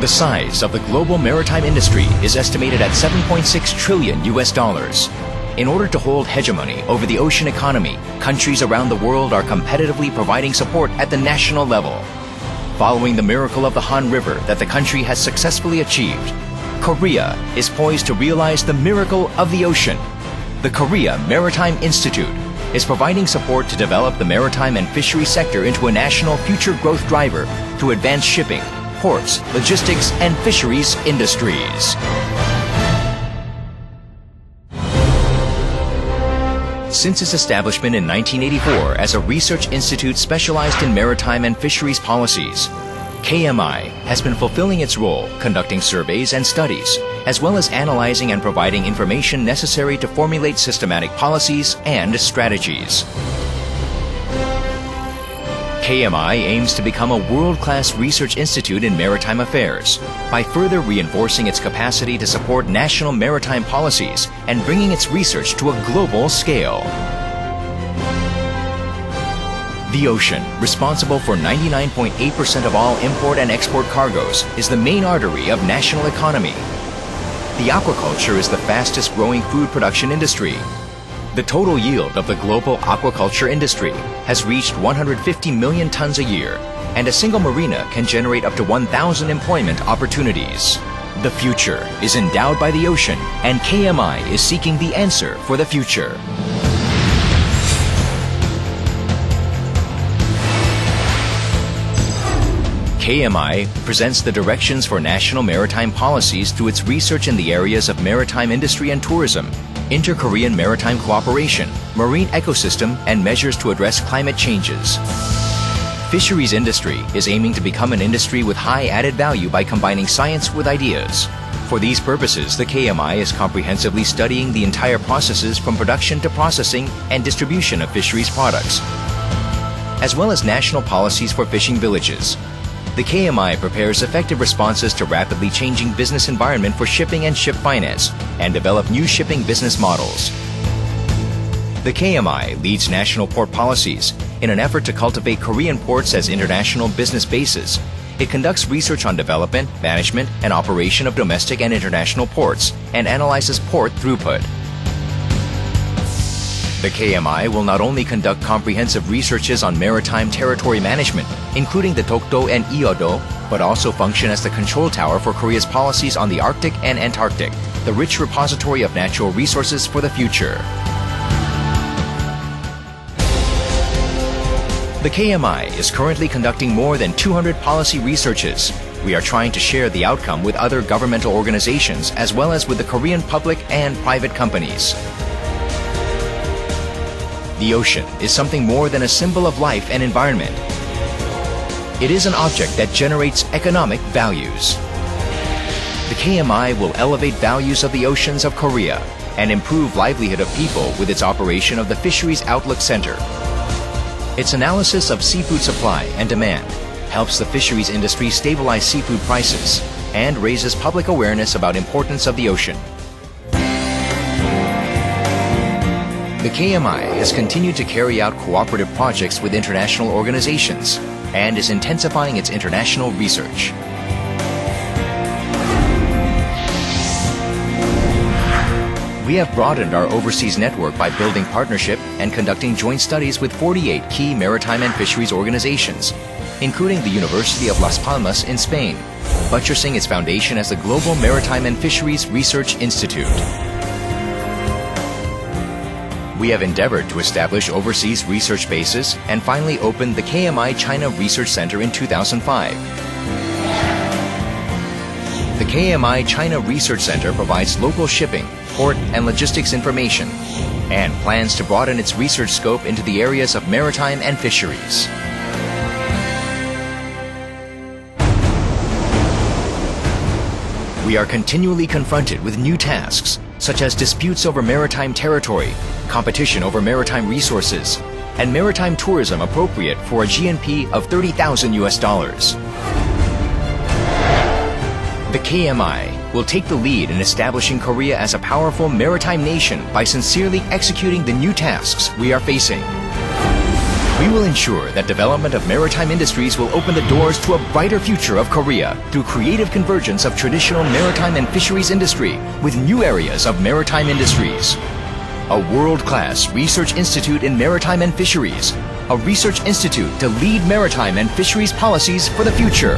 The size of the global maritime industry is estimated at $7.6 trillion. In order to hold hegemony over the ocean economy, countries around the world are competitively providing support at the national level. Following the miracle of the Han River that the country has successfully achieved, Korea is poised to realize the miracle of the ocean. The Korea Maritime Institute is providing support to develop the maritime and fishery sector into a national future growth driver to advance shipping, ports, logistics, and fisheries industries. Since its establishment in 1984 as a research institute specialized in maritime and fisheries policies, KMI has been fulfilling its role conducting surveys and studies, as well as analyzing and providing information necessary to formulate systematic policies and strategies. KMI aims to become a world-class research institute in maritime affairs by further reinforcing its capacity to support national maritime policies and bringing its research to a global scale. The ocean, responsible for 99.8% of all import and export cargoes, is the main artery of national economy. The aquaculture is the fastest growing food production industry. The total yield of the global aquaculture industry has reached 150 million tons a year, and a single marina can generate up to 1,000 employment opportunities. The future is endowed by the ocean, and KMI is seeking the answer for the future. KMI presents the directions for national maritime policies through its research in the areas of maritime industry and tourism, inter-Korean maritime cooperation, marine ecosystem, and measures to address climate changes. Fisheries industry is aiming to become an industry with high added value by combining science with ideas. For these purposes, the KMI is comprehensively studying the entire processes from production to processing and distribution of fisheries products, as well as national policies for fishing villages. The KMI prepares effective responses to rapidly changing business environment for shipping and ship finance and develop new shipping business models. The KMI leads national port policies in an effort to cultivate Korean ports as international business bases. It conducts research on development, management, and operation of domestic and international ports and analyzes port throughput. The KMI will not only conduct comprehensive researches on maritime territory management, including the Dokdo and Eodo, but also function as the control tower for Korea's policies on the Arctic and Antarctic, the rich repository of natural resources for the future. The KMI is currently conducting more than 200 policy researches. We are trying to share the outcome with other governmental organizations as well as with the Korean public and private companies. The ocean is something more than a symbol of life and environment. It is an object that generates economic values. The KMI will elevate values of the oceans of Korea and improve livelihood of people with its operation of the Fisheries Outlook Center. Its analysis of seafood supply and demand helps the fisheries industry stabilize seafood prices and raises public awareness about importance of the ocean. The KMI has continued to carry out cooperative projects with international organizations and is intensifying its international research. We have broadened our overseas network by building partnership and conducting joint studies with 48 key maritime and fisheries organizations, including the University of Las Palmas in Spain, buttressing its foundation as the Global Maritime and Fisheries Research Institute. We have endeavored to establish overseas research bases and finally opened the KMI China Research Center in 2005. The KMI China Research Center provides local shipping, port, and logistics information and plans to broaden its research scope into the areas of maritime and fisheries. We are continually confronted with new tasks, such as disputes over maritime territory, competition over maritime resources, and maritime tourism appropriate for a GNP of $30,000. The KMI will take the lead in establishing Korea as a powerful maritime nation by sincerely executing the new tasks we are facing. We will ensure that development of maritime industries will open the doors to a brighter future of Korea through creative convergence of traditional maritime and fisheries industry with new areas of maritime industries. A world-class research institute in maritime and fisheries. A research institute to lead maritime and fisheries policies for the future.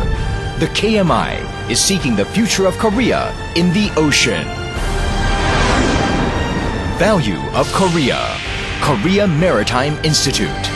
The KMI is seeking the future of Korea in the ocean. Value of Korea. Korea Maritime Institute.